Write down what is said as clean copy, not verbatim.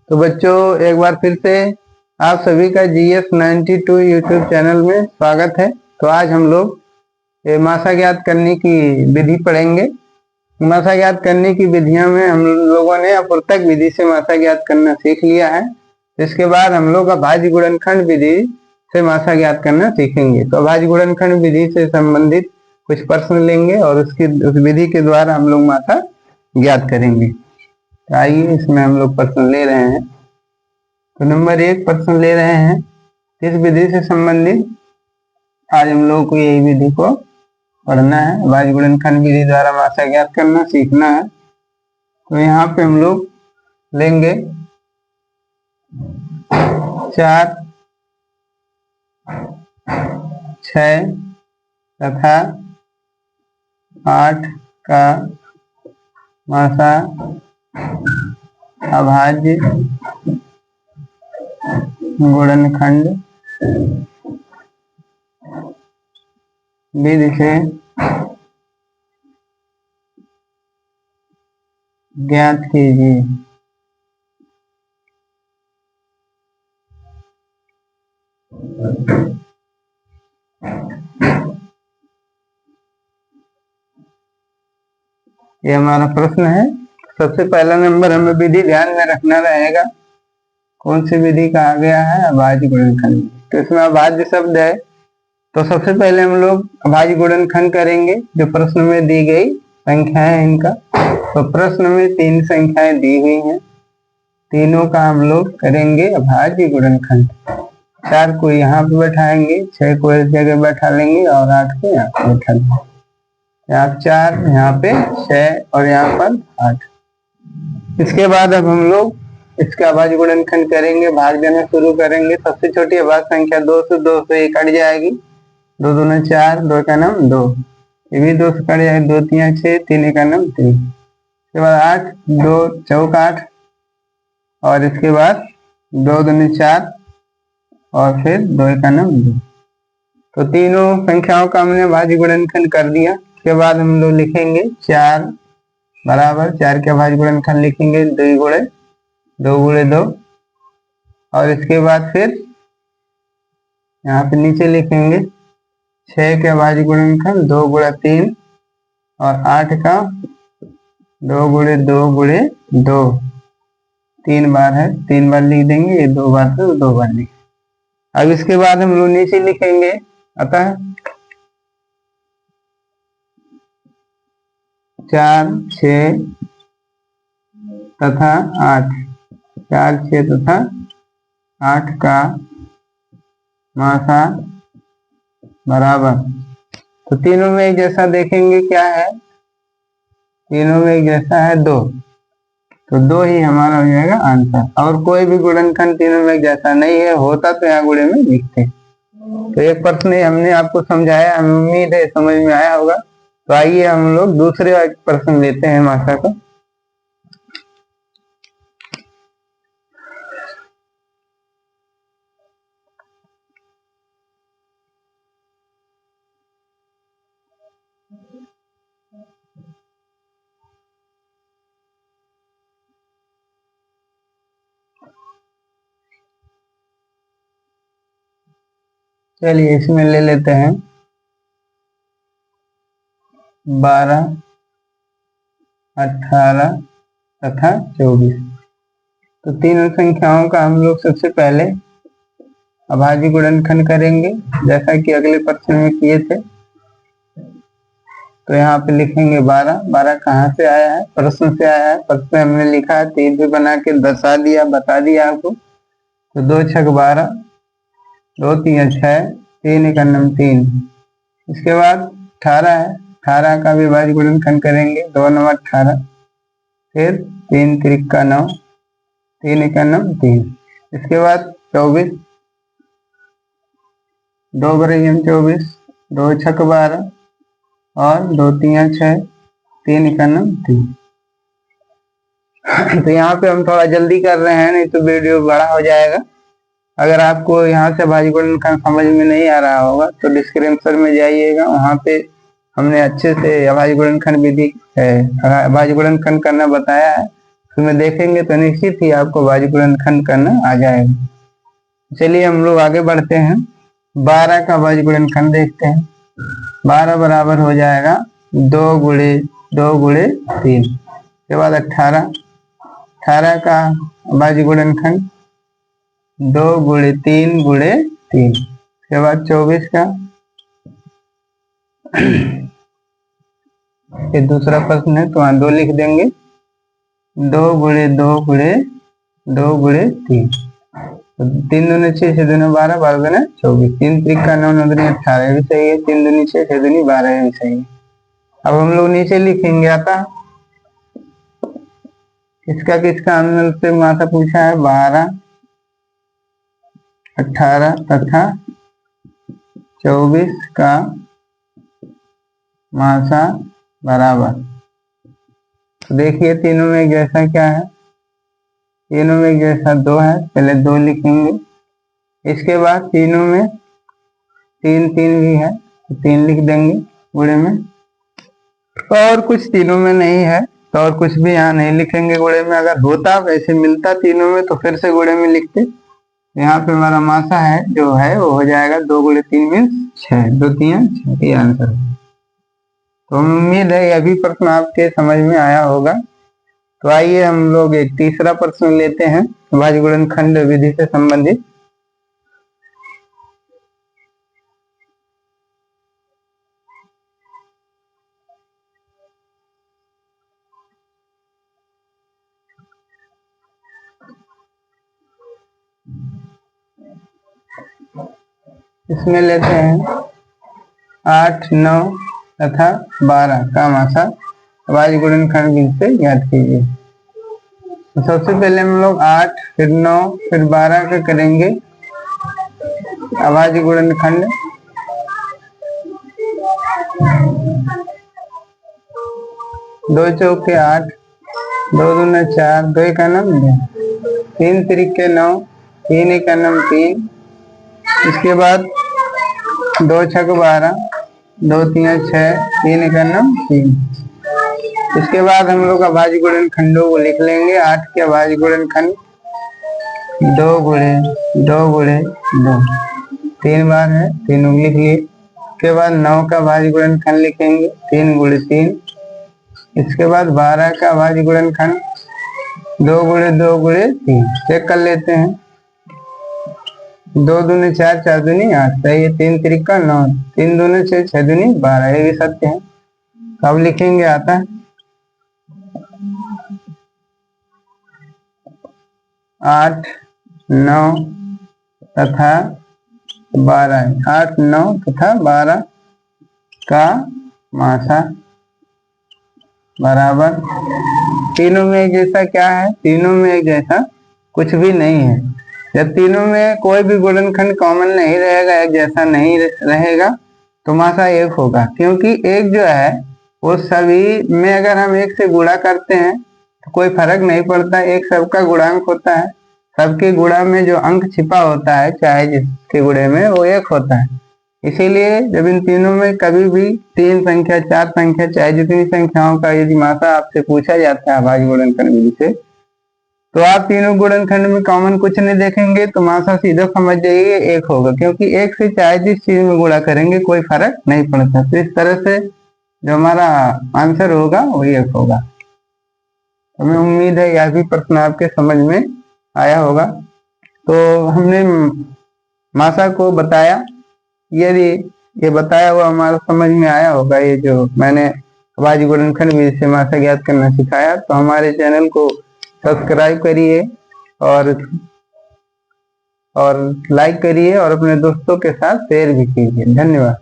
तो बच्चों एक बार फिर से आप सभी का GS92 यूट्यूब चैनल में स्वागत है। तो आज हम लोग मासा ज्ञात करने की विधि पढ़ेंगे। मासा ज्ञात करने की विधियों में हम लोगों ने अपूर्तक विधि से मासा ज्ञात करना सीख लिया है। इसके बाद हम लोग अभाज्य गुणनखंड विधि से मासा ज्ञात करना सीखेंगे। तो अभाज्य गुणनखंड विधि से संबंधित कुछ प्रश्न लेंगे और उस विधि के द्वारा हम लोग मासा ज्ञात करेंगे। तो आइए इसमें हम लोग प्रश्न ले रहे हैं। तो नंबर 1 प्रश्न ले रहे हैं, इस विधि से संबंधित आज हम लोग को यही विधि को पढ़ना है। अभाज्य गुणनखंड विधि द्वारा मासा ज्ञात करना सीखना है। तो यहाँ पे हम लोग लेंगे 4, 6 तथा 8 का मासा अभाज्य गुणनखंड विधि से ज्ञात कीजिए। ये हमारा प्रश्न है। सबसे पहला नंबर हमें विधि ध्यान में रखना रहेगा। कौन सी विधि कहा गया है? अभाज्य गुणनखंड। तो इसमें अभाज्य शब्द है, तो सबसे पहले हम लोग अभाज्य गुणनखंड करेंगे। जो प्रश्न में दी गई संख्या है इनका, तो प्रश्न में 3 संख्याएं दी हुई हैं, तीनों का हम लोग करेंगे अभाज्य गुणनखंड। 4 को यहाँ पे बैठाएंगे, 6 को इस जगह बैठा लेंगे और 8 को यहाँ पे बैठा लेंगे। यहाँ 4, यहाँ पे 6 और यहाँ पर 8। इसके बाद अब हम लोग इसका अभाज्य गुणनखंड करेंगे, भाग देना शुरू करेंगे। सबसे छोटी अभाज्य संख्या 2 से 2 से 1 कट जाएगी। 2 दूना 4, 2 का नाम 2, ये भी 2 से कट जाएगी। 2 3 6, 3 का नाम 3। इसके बाद 8, 2 चौक 8 और इसके बाद 2 दूनी 4 और फिर 2 का नाम 2। तो तीनों संख्याओं का हमने अभाज्य गुणनखंड कर दिया। इसके बाद हम लोग लिखेंगे 4 बराबर 4 के अभाज्य गुणनखंड लिखेंगे 2 गुणे 2 और इसके बाद फिर यहाँ पे नीचे लिखेंगे 6 के अभाज्य गुणनखंड 2 गुणा 3 और 8 का 2 गुणे 2 3 बार है, 3 बार लिख देंगे। ये 2 बार से 2 बार लिखेंगे। अब इसके बाद हम लोग नीचे लिखेंगे अतः 4 6 तथा 8, 4 6 तथा 8 का मासा बराबर। तो तीनों में एक जैसा देखेंगे क्या है, तीनों में एक जैसा है 2, तो 2 ही हमारा हो जाएगा आंसर। और कोई भी गुणनखंड तीनों में एक जैसा नहीं है, होता तो यहाँ गुणे में लिखते। तो एक प्रश्न हमने आपको समझाया, हमें उम्मीद है समझ में आया होगा। तो आइए हम लोग दूसरे प्रश्न लेते हैं मासा का। चलिए इसमें ले लेते हैं 12, 18 तथा 24। तो तीनों संख्याओं का हम लोग सबसे पहले अभाज्य गुणनखंड करेंगे, जैसा कि अगले प्रश्न में किए थे। तो यहाँ पे लिखेंगे 12। 12 कहाँ से आया है? प्रश्न से आया है। प्रश्न में हमने लिखा है, 3 भी बना के दर्शा दिया, बता दिया आपको। तो 2 6 12, 2 3 6, 3 का नाम 3। इसके बाद 18 है, 18 का भी अभाज्य गुणनखंड करेंगे। 2 9 18, फिर 3 3 का 9, 3 का नाम 3। इसके बाद 24, 2 बराबर 24, 2 6 12 और 2 3 6, 3 का नाम 3। तो यहाँ पे हम थोड़ा जल्दी कर रहे हैं, नहीं तो वीडियो बड़ा हो जाएगा। अगर आपको यहाँ से अभाज्य गुणनखंड समझ में नहीं आ रहा होगा तो डिस्क्रिप्शन में जाइएगा, वहाँ पे हमने अच्छे से अभाज्य गुणनखंड विधि अभाज्य गुणनखंड करना बताया है। उसमें देखेंगे तो निश्चित ही आपको भाज्य गुणनखंड करना आ जाएगा। चलिए हम लोग आगे बढ़ते हैं। 12 का भाज्य गुणनखंड देखते हैं। 12 बराबर हो जाएगा 2 गुणे 3 के बाद 18 का भाज्य गुणनखंड 2 गुणे 3 के बाद 24 का ये दूसरा प्रश्न है तो वहां 2 लिख देंगे। 2 गुणे 3 तो 3 दूनी 6 6 दूनी 12 12 दूनी 24 3 3 का 9 9 दूनी 18 भी सही है। 3 दूनी 6 6 दूनी 12 भी सही है। अब हम लोग नीचे लिखेंगे आता किसका हमने से मासा पूछा है 12 18 तथा 24 का मासा बराबर। तो देखिए तीनों में एक जैसा क्या है, तीनों में एक जैसा 2 है, पहले 2 लिखेंगे। इसके बाद तीनों में 3 3 भी है तो 3 लिख देंगे गुणे में। और कुछ तीनों में नहीं है तो और कुछ भी यहाँ नहीं लिखेंगे गुणे में। अगर होता वैसे मिलता तीनों में तो फिर से गुणे में लिखते। यहाँ पे हमारा मासा है जो है वो हो जाएगा 2 गुणे 3 मीन्स 6 2 3 6 ये आंसर है। तो उम्मीद है यह भी प्रश्न आपके समझ में आया होगा। तो आइए हम लोग एक तीसरा प्रश्न लेते हैं भाज्य गुणनखंड विधि से संबंधित। इसमें लेते हैं 8 9 तथा 12 का मासा भाज्य गुणनखंड विधि से ज्ञात कीजिए। तो सबसे पहले हम लोग 8 फिर 9 फिर 12 का करेंगे भाज्य गुणनखंड। 2 चौके 8 2 दूना 4 2 का 9 3 3 9 3 का 9 3। इसके बाद 2 6 12 2 3 6 3 का 9 3। इसके बाद हम लोग भाज्य गुणनखंडों को लिख लेंगे। 8 के भाज्य गुणनखंड 2 गुणे 2 3 बार है, तीनों लिख लिए। इसके बाद 9 का भाज्य गुणनखंड लिखेंगे 3 गुणे 3। इसके बाद 12 का भाज्य गुणनखंड 2 गुणे 3 चेक कर लेते हैं। 2 दूनी 4 4 दूनी 8 सही है। 3 3 का 9 3 दूनी 6 6 दूनी 12 ये भी सत्य है। अब लिखेंगे आता 8 9 तथा 12 8 9 तथा 12 का मासा बराबर। तीनों में एक जैसा क्या है, तीनों में एक जैसा कुछ भी नहीं है। जब तीनों में कोई भी गुणनखंड कॉमन नहीं रहेगा, एक जैसा नहीं रहेगा तो मासा 1 होगा। क्योंकि एक जो है वो सभी में अगर हम 1 से गुणा करते हैं तो कोई फर्क नहीं पड़ता। एक सबका गुणांक होता है, सबके गुणा में जो अंक छिपा होता है चाहे जिसके गुणे में वो 1 होता है। इसीलिए जब इन तीनों में कभी भी 3 संख्या 4 संख्या चाहे जितनी संख्याओं का यदि मासा आपसे पूछा जाता है भाज्य गुणनखंड विधि से तो आप तीनों गुणनखंड में कॉमन कुछ नहीं देखेंगे तो मासा सीधा समझ जाइए 1 होगा। क्योंकि 1 से चाहे जिस चीज में गुणा करेंगे कोई फर्क नहीं पड़ता। तो इस तरह से जो हमारा आंसर होगा वो 1 होगा। हमें उम्मीद है यह भी प्रश्न आपके समझ में आया होगा। तो हमने मासा को बताया, यदि ये बताया हुआ हमारा समझ में आया होगा, ये जो मैंने भाज्य गुणनखंड विधि से मासा ज्ञात करना सिखाया, तो हमारे चैनल को सब्सक्राइब करिए और लाइक करिए और अपने दोस्तों के साथ शेयर भी कीजिए। धन्यवाद।